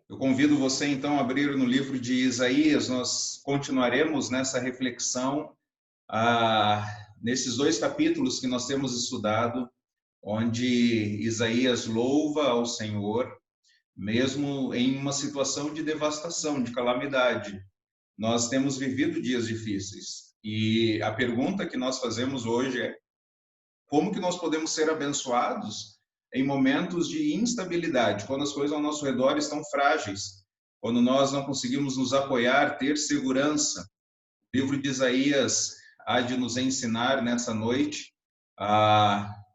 Eu convido você, então, a abrir no livro de Isaías. Nós continuaremos nessa reflexão, nesses dois capítulos que nós temos estudado, onde Isaías louva ao Senhor, mesmo em uma situação de devastação, de calamidade. Nós temos vivido dias difíceis. E a pergunta que nós fazemos hoje é: como que nós podemos ser abençoados em momentos de instabilidade, quando as coisas ao nosso redor estão frágeis, quando nós não conseguimos nos apoiar, ter segurança? O livro de Isaías há de nos ensinar nessa noite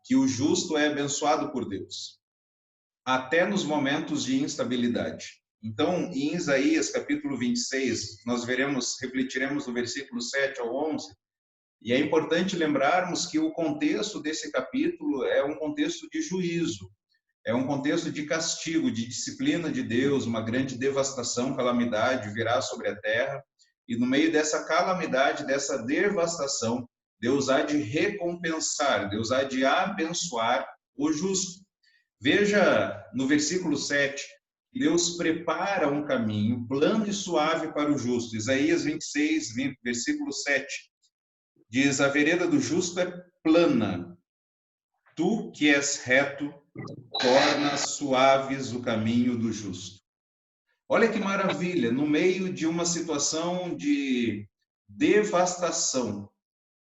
que o justo é abençoado por Deus, até nos momentos de instabilidade. Então, em Isaías capítulo 26, nós refletiremos do versículo 7 ao 11, e é importante lembrarmos que o contexto desse capítulo é um contexto de juízo, é um contexto de castigo, de disciplina de Deus. Uma grande devastação, calamidade virá sobre a terra, e no meio dessa calamidade, dessa devastação, Deus há de recompensar, Deus há de abençoar o justo. Veja no versículo 7, Deus prepara um caminho plano e suave para o justo. Isaías 26, versículo 7. Diz: a vereda do justo é plana, tu que és reto, torna suaves o caminho do justo. Olha que maravilha, no meio de uma situação de devastação,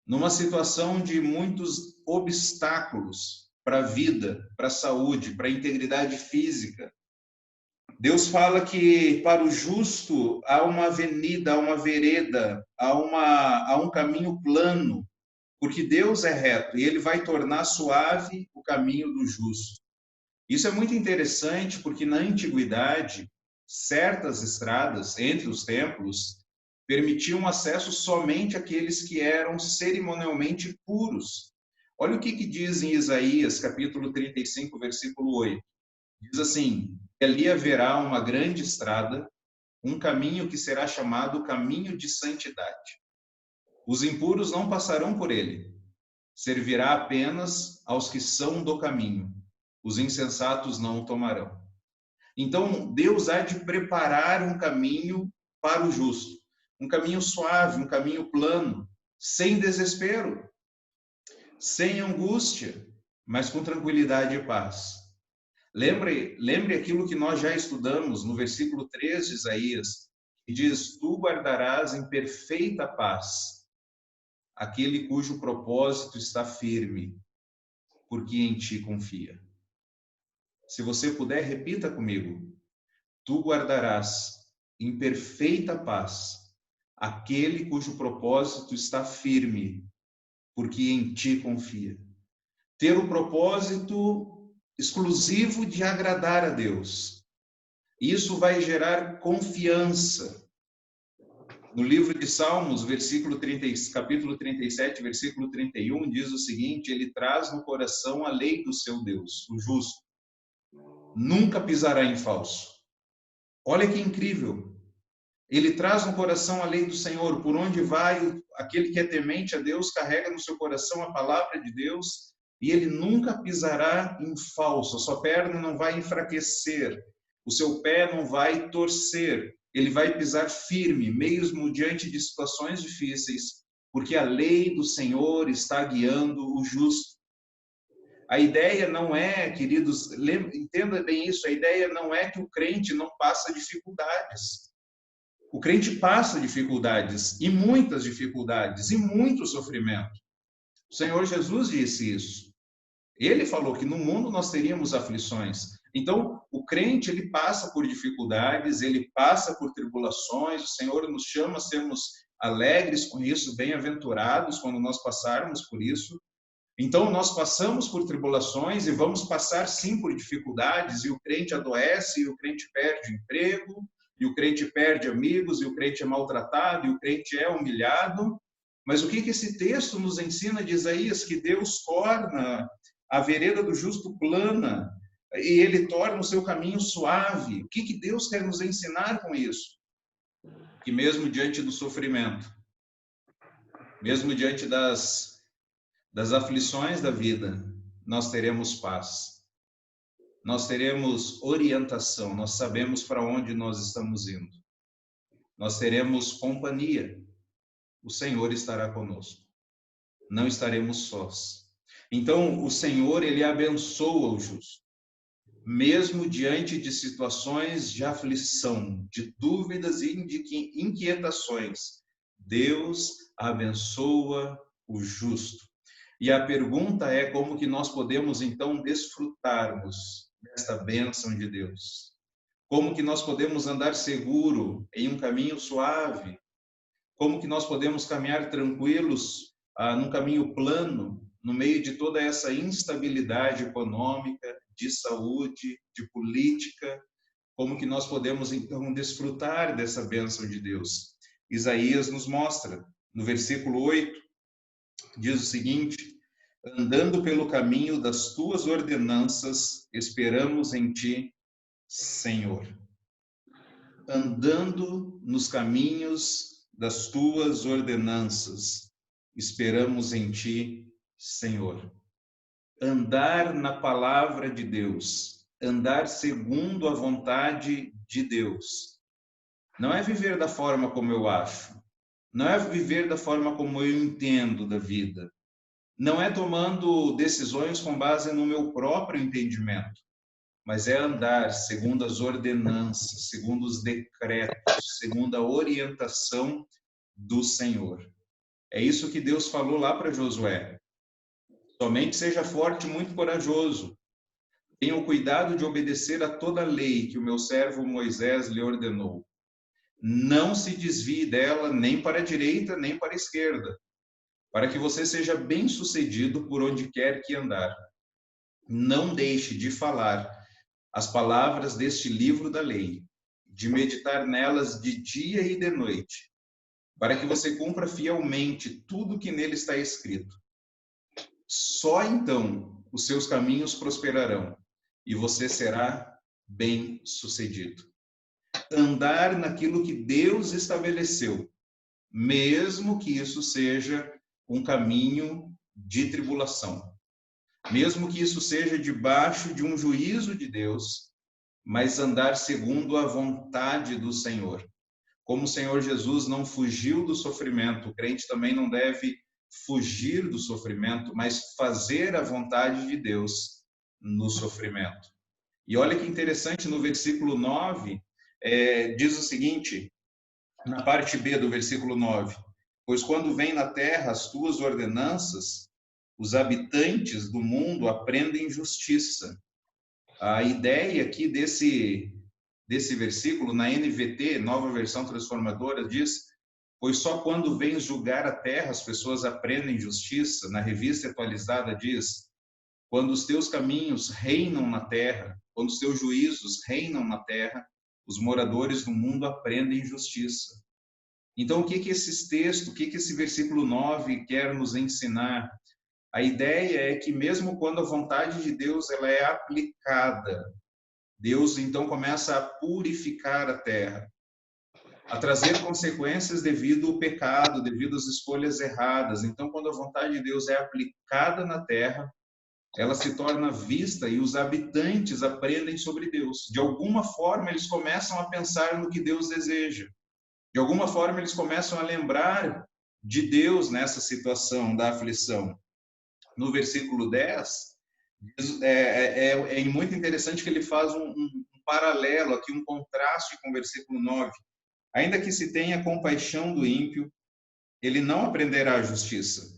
numa situação de muitos obstáculos para a vida, para a saúde, para a integridade física, Deus fala que para o justo há uma avenida, há uma vereda, há um caminho plano, porque Deus é reto e ele vai tornar suave o caminho do justo. Isso é muito interessante porque na antiguidade, certas estradas entre os templos permitiam acesso somente àqueles que eram cerimonialmente puros. Olha o que diz em Isaías, capítulo 35, versículo 8. Diz assim: ali haverá uma grande estrada, um caminho que será chamado caminho de santidade. Os impuros não passarão por ele. Servirá apenas aos que são do caminho. Os insensatos não o tomarão. Então, Deus há de preparar um caminho para o justo. Um caminho suave, um caminho plano, sem desespero, sem angústia, mas com tranquilidade e paz. Lembre aquilo que nós já estudamos no versículo 3 de Isaías, que diz: tu guardarás em perfeita paz aquele cujo propósito está firme, porque em ti confia. Se você puder, repita comigo: tu guardarás em perfeita paz aquele cujo propósito está firme, porque em ti confia. Ter o propósito exclusivo de agradar a Deus. Isso vai gerar confiança. No livro de Salmos, capítulo 37, versículo 31, diz o seguinte: ele traz no coração a lei do seu Deus, o justo. Nunca pisará em falso. Olha que incrível. Ele traz no coração a lei do Senhor. Por onde vai, aquele que é temente a Deus carrega no seu coração a palavra de Deus, e ele nunca pisará em falso. A sua perna não vai enfraquecer, o seu pé não vai torcer. Ele vai pisar firme, mesmo diante de situações difíceis, porque a lei do Senhor está guiando o justo. A ideia não é, queridos, entenda bem isso, a ideia não é que o crente não passa dificuldades. O crente passa dificuldades, e muitas dificuldades, e muito sofrimento. O Senhor Jesus disse isso. Ele falou que no mundo nós teríamos aflições. Então, o crente, ele passa por dificuldades, ele passa por tribulações. O Senhor nos chama a sermos alegres com isso, bem-aventurados quando nós passarmos por isso. Então, nós passamos por tribulações e vamos passar, sim, por dificuldades, e o crente adoece, e o crente perde o emprego, e o crente perde amigos, e o crente é maltratado, e o crente é humilhado. Mas o que esse texto nos ensina de Isaías? Que Deus torna a vereda do justo plana, e ele torna o seu caminho suave. O que Deus quer nos ensinar com isso? Que mesmo diante do sofrimento, mesmo diante das aflições da vida, nós teremos paz. nós teremos orientação, nós sabemos para onde nós estamos indo. Nós teremos companhia. O Senhor estará conosco. Não estaremos sós. Então, o Senhor, ele abençoa o justo. Mesmo diante de situações de aflição, de dúvidas e de inquietações, Deus abençoa o justo. E a pergunta é como que nós podemos, então, desfrutarmos desta bênção de Deus? Como que nós podemos andar seguro em um caminho suave? Como que nós podemos caminhar tranquilos num caminho plano, no meio de toda essa instabilidade econômica, de saúde, de política? Como que nós podemos, então, desfrutar dessa bênção de Deus? Isaías nos mostra, no versículo 8, diz o seguinte: andando pelo caminho das tuas ordenanças, esperamos em ti, Senhor. Andando nos caminhos das tuas ordenanças, esperamos em ti, Senhor. Andar na palavra de Deus, andar segundo a vontade de Deus, não é viver da forma como eu acho, não é viver da forma como eu entendo da vida, não é tomando decisões com base no meu próprio entendimento, mas é andar segundo as ordenanças, segundo os decretos, segundo a orientação do Senhor. É isso que Deus falou lá para Josué. Somente seja forte e muito corajoso. Tenha o cuidado de obedecer a toda a lei que o meu servo Moisés lhe ordenou. Não se desvie dela nem para a direita, nem para a esquerda, para que você seja bem-sucedido por onde quer que andar. Não deixe de falar as palavras deste livro da lei, de meditar nelas de dia e de noite, para que você cumpra fielmente tudo que nele está escrito. Só então os seus caminhos prosperarão e você será bem-sucedido. Andar naquilo que Deus estabeleceu, mesmo que isso seja um caminho de tribulação, mesmo que isso seja debaixo de um juízo de Deus, mas andar segundo a vontade do Senhor. Como o Senhor Jesus não fugiu do sofrimento, o crente também não deve fugir do sofrimento, mas fazer a vontade de Deus no sofrimento. E olha que interessante, no versículo 9, diz o seguinte, na parte B do versículo 9: pois quando vem na terra as tuas ordenanças, os habitantes do mundo aprendem justiça. A ideia aqui desse versículo, na NVT, Nova Versão Transformadora, diz: pois só quando vens julgar a terra as pessoas aprendem justiça. Na Revista Atualizada diz: quando os teus caminhos reinam na terra, quando os teus juízos reinam na terra, os moradores do mundo aprendem justiça. Então, o que esses textos, o que esse versículo 9 quer nos ensinar? A ideia é que mesmo quando a vontade de Deus ela é aplicada, Deus então começa a purificar a terra, a trazer consequências devido ao pecado, devido às escolhas erradas. Então, quando a vontade de Deus é aplicada na terra, ela se torna vista e os habitantes aprendem sobre Deus. De alguma forma, eles começam a pensar no que Deus deseja. De alguma forma, eles começam a lembrar de Deus nessa situação da aflição. No versículo 10, é muito interessante que ele faz um paralelo aqui, um contraste com o versículo 9. Ainda que se tenha compaixão do ímpio, ele não aprenderá a justiça.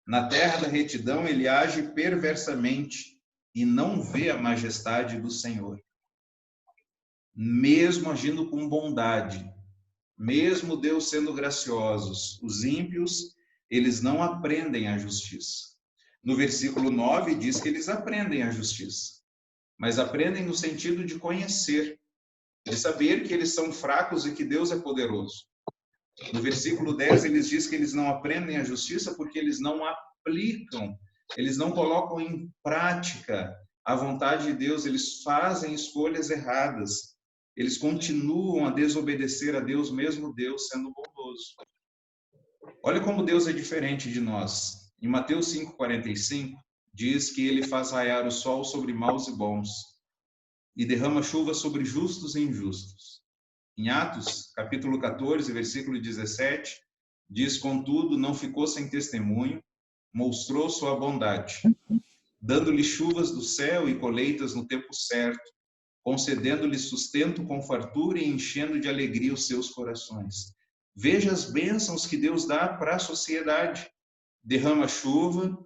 Na terra da retidão, ele age perversamente e não vê a majestade do Senhor. Mesmo agindo com bondade, mesmo Deus sendo graciosos, os ímpios, eles não aprendem a justiça. No versículo 9 diz que eles aprendem a justiça, mas aprendem no sentido de conhecer, de saber que eles são fracos e que Deus é poderoso. No versículo 10 eles diz que eles não aprendem a justiça porque eles não aplicam, eles não colocam em prática a vontade de Deus, eles fazem escolhas erradas, eles continuam a desobedecer a Deus, mesmo Deus sendo bondoso. Olha como Deus é diferente de nós. Em Mateus 5,45, diz que ele faz raiar o sol sobre maus e bons, e derrama chuva sobre justos e injustos. Em Atos, capítulo 14, versículo 17, diz: contudo, não ficou sem testemunho, mostrou sua bondade, dando-lhe chuvas do céu e colheitas no tempo certo, concedendo-lhe sustento com fartura e enchendo de alegria os seus corações. Veja as bênçãos que Deus dá para a sociedade. Derrama chuva,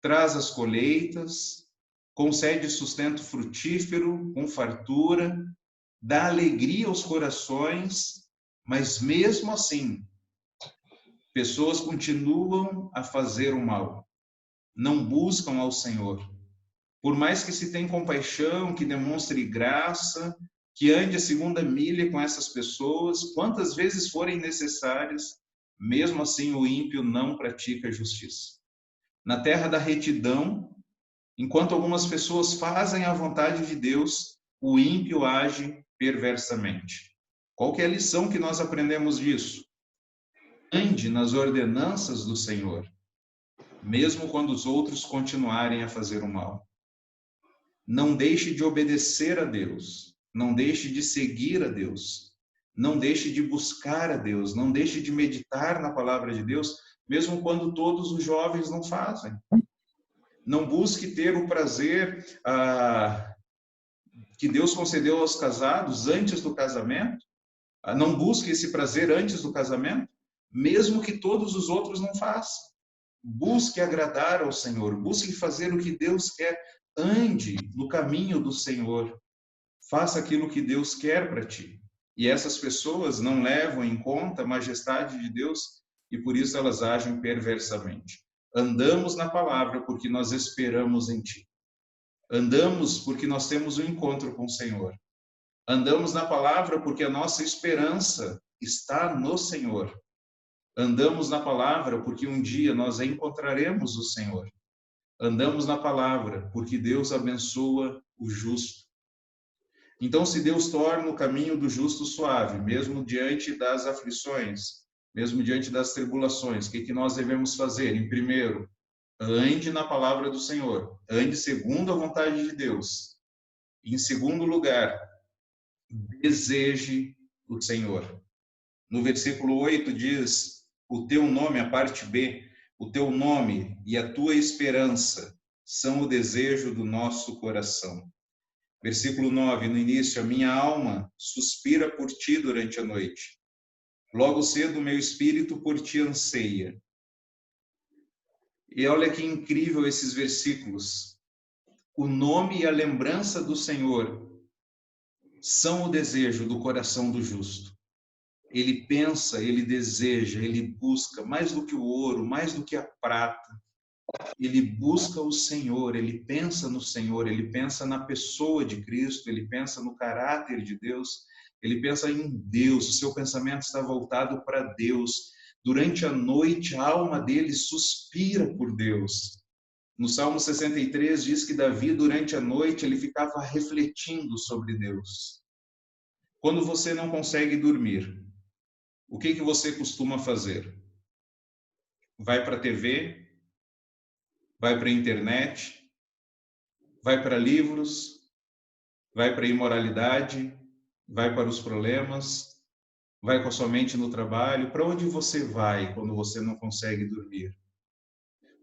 traz as colheitas, concede sustento frutífero com fartura, dá alegria aos corações, mas mesmo assim, pessoas continuam a fazer o mal, não buscam ao Senhor. Por mais que se tenha compaixão, que demonstre graça, que ande a segunda milha com essas pessoas, quantas vezes forem necessárias, mesmo assim o ímpio não pratica justiça. Na terra da retidão, enquanto algumas pessoas fazem a vontade de Deus, o ímpio age perversamente. Qual que é a lição que nós aprendemos disso? Ande nas ordenanças do Senhor, mesmo quando os outros continuarem a fazer o mal. Não deixe de obedecer a Deus, não deixe de seguir a Deus, não deixe de buscar a Deus, não deixe de meditar na palavra de Deus, mesmo quando todos os jovens não fazem. Não busque ter o prazer que Deus concedeu aos casados antes do casamento. Não busque esse prazer antes do casamento, mesmo que todos os outros não façam. Busque agradar ao Senhor, busque fazer o que Deus quer. Ande no caminho do Senhor. Faça aquilo que Deus quer para ti. E essas pessoas não levam em conta a majestade de Deus e por isso elas agem perversamente. Andamos na palavra porque nós esperamos em ti. Andamos porque nós temos um encontro com o Senhor. Andamos na palavra porque a nossa esperança está no Senhor. Andamos na palavra porque um dia nós encontraremos o Senhor. Andamos na palavra porque Deus abençoa o justo. Então, se Deus torna o caminho do justo suave, mesmo diante das aflições, mesmo diante das tribulações, o que nós devemos fazer? Em primeiro, ande na palavra do Senhor, ande segundo a vontade de Deus. Em segundo lugar, deseje o Senhor. No versículo 8 diz: o teu nome, a parte B, o teu nome e a tua esperança são o desejo do nosso coração. Versículo 9, no início: a minha alma suspira por ti durante a noite. Logo cedo, meu espírito por ti anseia. E olha que incrível esses versículos. O nome e a lembrança do Senhor são o desejo do coração do justo. Ele pensa, ele deseja, ele busca mais do que o ouro, mais do que a prata. Ele busca o Senhor, ele pensa no Senhor, ele pensa na pessoa de Cristo, ele pensa no caráter de Deus, ele pensa em Deus, o seu pensamento está voltado para Deus. Durante a noite, a alma dele suspira por Deus. No Salmo 63 diz que Davi, durante a noite, ele ficava refletindo sobre Deus. Quando você não consegue dormir, o que você costuma fazer? Vai para a TV? Vai para a internet? Vai para livros? Vai para a imoralidade? Vai para os problemas? Vai com a sua mente no trabalho? Para onde você vai quando você não consegue dormir?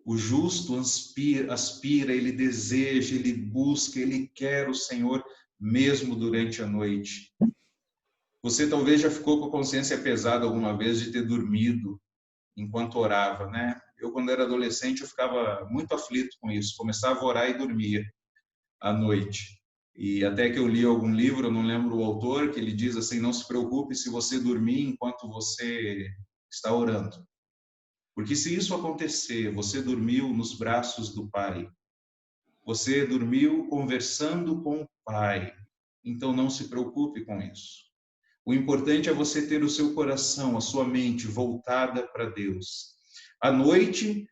O justo aspira, ele deseja, ele busca, ele quer o Senhor mesmo durante a noite. Você talvez já ficou com a consciência pesada alguma vez de ter dormido enquanto orava, né? Eu, quando era adolescente, eu ficava muito aflito com isso. Começava a orar e dormia à noite. E até que eu li algum livro, eu não lembro o autor, que ele diz assim: não se preocupe se você dormir enquanto você está orando. Porque se isso acontecer, você dormiu nos braços do Pai. Você dormiu conversando com o Pai. Então não se preocupe com isso. O importante é você ter o seu coração, a sua mente voltada para Deus. À noite,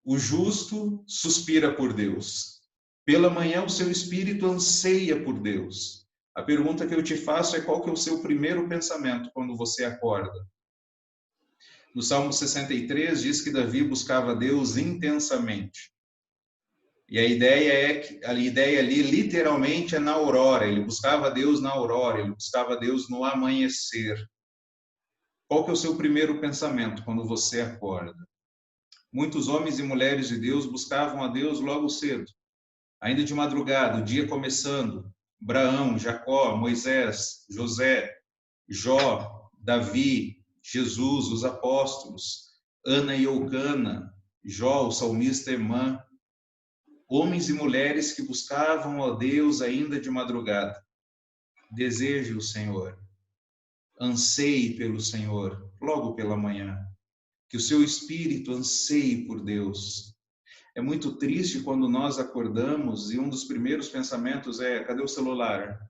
o justo suspira por Deus. Pela manhã, o seu espírito anseia por Deus. A pergunta que eu te faço é: qual que é o seu primeiro pensamento quando você acorda? No Salmo 63 diz que Davi buscava Deus intensamente. E a ideia ali literalmente é na aurora. Ele buscava Deus na aurora, ele buscava Deus no amanhecer. Qual que é o seu primeiro pensamento quando você acorda? Muitos homens e mulheres de Deus buscavam a Deus logo cedo, ainda de madrugada, o dia começando. Abraão, Jacó, Moisés, José, Jó, Davi, Jesus, os apóstolos, Ana e Eucana, Jó, o salmista Emã, homens e mulheres que buscavam a Deus ainda de madrugada. Deseje o Senhor, anseie pelo Senhor, logo pela manhã, que o seu espírito anseie por Deus. É muito triste quando nós acordamos e um dos primeiros pensamentos é: cadê o celular?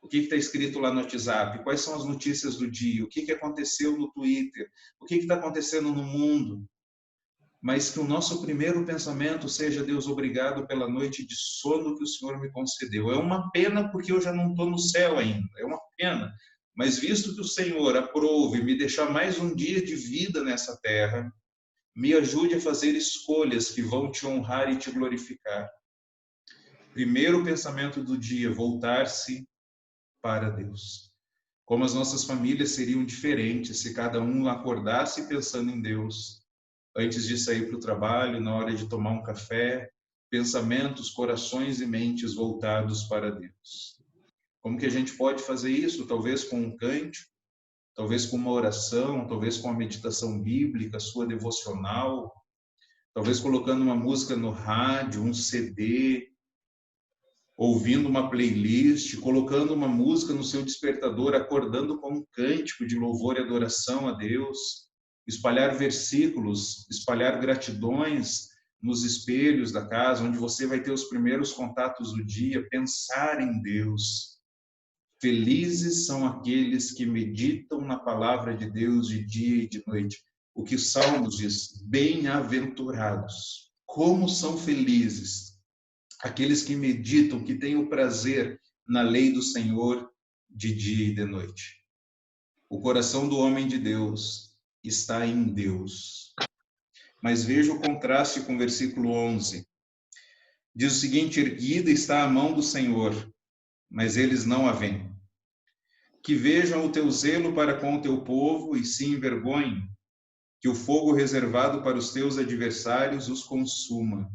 O que está escrito lá no WhatsApp? Quais são as notícias do dia? O que aconteceu no Twitter? O que está acontecendo no mundo? Mas que o nosso primeiro pensamento seja: Deus, obrigado pela noite de sono que o Senhor me concedeu. É uma pena porque eu já não estou no céu ainda, é uma pena. Mas visto que o Senhor aprove me deixar mais um dia de vida nessa terra, me ajude a fazer escolhas que vão te honrar e te glorificar. Primeiro pensamento do dia: voltar-se para Deus. Como as nossas famílias seriam diferentes se cada um acordasse pensando em Deus, antes de sair para o trabalho, na hora de tomar um café, pensamentos, corações e mentes voltados para Deus. Como que a gente pode fazer isso? Talvez com um cântico, talvez com uma oração, talvez com a meditação bíblica, sua devocional, talvez colocando uma música no rádio, um CD, ouvindo uma playlist, colocando uma música no seu despertador, acordando com um cântico de louvor e adoração a Deus, espalhar versículos, espalhar gratidões nos espelhos da casa, onde você vai ter os primeiros contatos do dia, pensar em Deus. Felizes são aqueles que meditam na palavra de Deus de dia e de noite. O que os Salmos diz: bem-aventurados. Como são felizes aqueles que meditam, que têm o prazer na lei do Senhor de dia e de noite. O coração do homem de Deus está em Deus. Mas veja o contraste com o versículo 11. Diz o seguinte: erguida está a mão do Senhor, mas eles não a veem. Que vejam o teu zelo para com o teu povo e se envergonhem, que o fogo reservado para os teus adversários os consuma.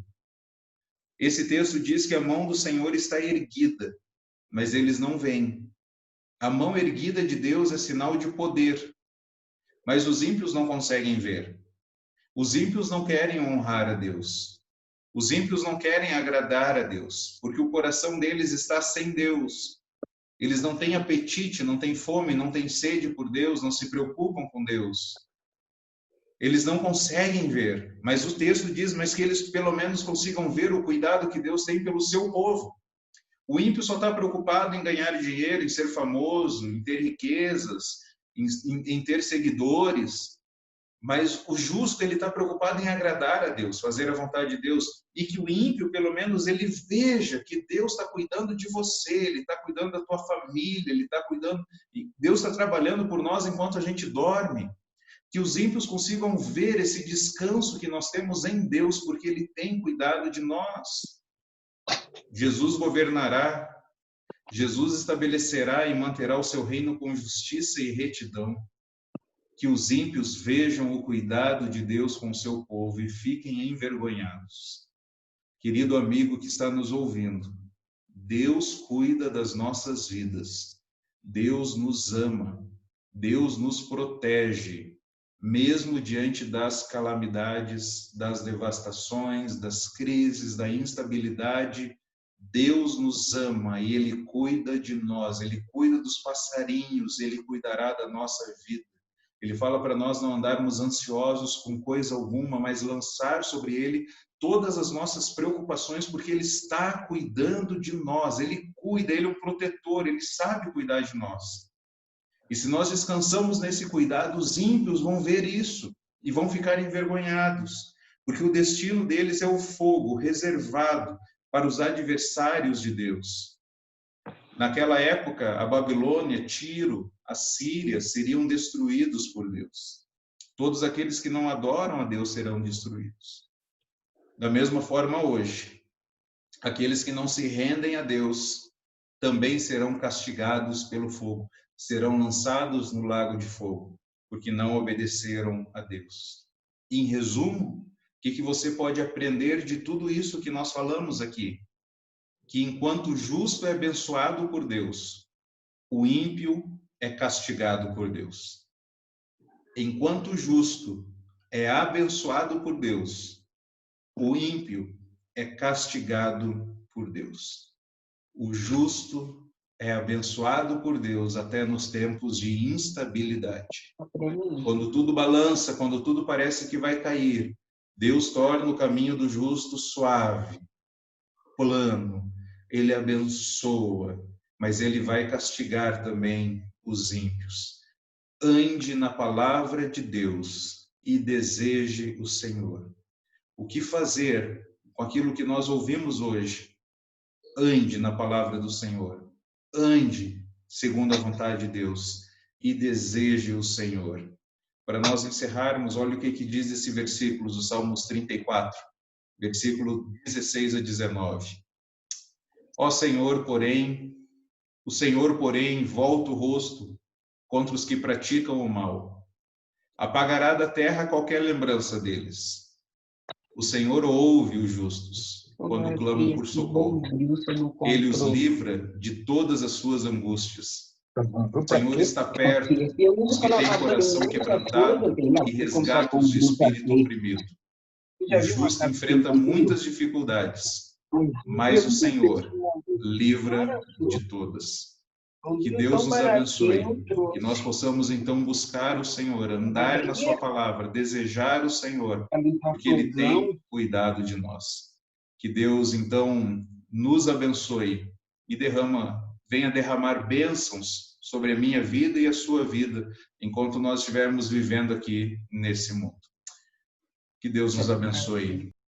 Esse texto diz que a mão do Senhor está erguida, mas eles não veem. A mão erguida de Deus é sinal de poder, mas os ímpios não conseguem ver. Os ímpios não querem honrar a Deus. Os ímpios não querem agradar a Deus, porque o coração deles está sem Deus. Eles não têm apetite, não têm fome, não têm sede por Deus, não se preocupam com Deus. Eles não conseguem ver, mas o texto diz, mas que eles pelo menos consigam ver o cuidado que Deus tem pelo seu povo. O ímpio só está preocupado em ganhar dinheiro, em ser famoso, em ter riquezas, em ter seguidores. Mas o justo, ele está preocupado em agradar a Deus, fazer a vontade de Deus. E que o ímpio, pelo menos, ele veja que Deus está cuidando de você, ele está cuidando da tua família, ele está cuidando... Deus está trabalhando por nós enquanto a gente dorme. Que os ímpios consigam ver esse descanso que nós temos em Deus, porque ele tem cuidado de nós. Jesus governará, Jesus estabelecerá e manterá o seu reino com justiça e retidão. Que os ímpios vejam o cuidado de Deus com o seu povo e fiquem envergonhados. Querido amigo que está nos ouvindo, Deus cuida das nossas vidas. Deus nos ama. Deus nos protege, mesmo diante das calamidades, das devastações, das crises, da instabilidade. Deus nos ama e Ele cuida de nós, Ele cuida dos passarinhos, Ele cuidará da nossa vida. Ele fala para nós não andarmos ansiosos com coisa alguma, mas lançar sobre Ele todas as nossas preocupações, porque Ele está cuidando de nós, Ele cuida, Ele é um protetor, Ele sabe cuidar de nós. E se nós descansamos nesse cuidado, os ímpios vão ver isso e vão ficar envergonhados, porque o destino deles é o fogo reservado para os adversários de Deus. Naquela época, a Babilônia, Tiro, a Síria seriam destruídos por Deus. Todos aqueles que não adoram a Deus serão destruídos. Da mesma forma hoje, aqueles que não se rendem a Deus também serão castigados pelo fogo, serão lançados no lago de fogo, porque não obedeceram a Deus. Em resumo, o que você pode aprender de tudo isso que nós falamos aqui? Que enquanto o justo é abençoado por Deus, o ímpio é castigado por Deus. Enquanto o justo é abençoado por Deus, o ímpio é castigado por Deus. O justo é abençoado por Deus até nos tempos de instabilidade. Quando tudo balança, quando tudo parece que vai cair, Deus torna o caminho do justo suave, plano. Ele abençoa, mas ele vai castigar também os ímpios. Ande na palavra de Deus e deseje o Senhor. O que fazer com aquilo que nós ouvimos hoje? Ande na palavra do Senhor. Ande segundo a vontade de Deus e deseje o Senhor. Para nós encerrarmos, olha o que diz esse versículo do Salmos 34, versículo 16 a 19. Ó Senhor, porém, o Senhor, porém, volta o rosto contra os que praticam o mal. Apagará da terra qualquer lembrança deles. O Senhor ouve os justos quando clamam por socorro. Ele os livra de todas as suas angústias. O Senhor está perto dos que têm coração quebrantado e resgata os de espírito oprimido. O justo enfrenta muitas dificuldades, mas o Senhor livra de todas. Que Deus nos abençoe, que nós possamos então buscar o Senhor, andar na sua palavra, desejar o Senhor, porque Ele tem cuidado de nós. Que Deus então nos abençoe e venha derramar bênçãos sobre a minha vida e a sua vida, enquanto nós estivermos vivendo aqui nesse mundo. Que Deus nos abençoe.